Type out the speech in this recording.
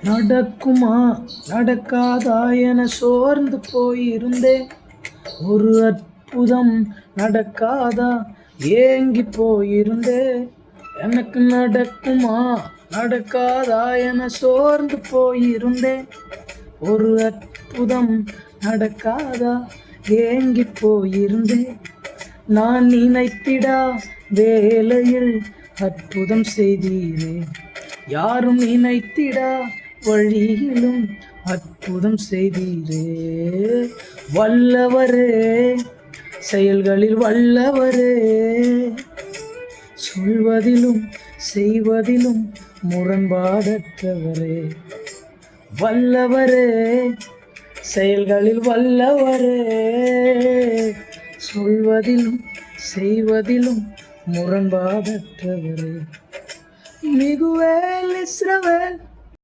நடக்குமா நடக்காதா என சோர்ந்து போயிருந்தேன். ஒரு அற்புதம் நடக்காதா ஏங்கி போயிருந்தேன். எனக்கு நடக்குமா நடக்காதா என சோர்ந்து போயிருந்தேன். ஒரு அற்புதம் நடக்காதா ஏங்கி போயிருந்தேன். நான் நினைத்திடா வேளையில் அற்புதம் செய்தீரே. யாரும் நினைத்திடா வழியிலும் அற்புதம் செய்தீரே. வல்லவரே, செயல்களில் வல்லவரே, சொல்வதிலும் செய்வதிலும் முரண்பாடற்றவரே. வல்லவரே, செயல்களில் வல்லவரே, சொல்வதிலும் செய்வதிலும் முரண்பாடற்றவரே. மிகுவேல் இஸ்ரவேல்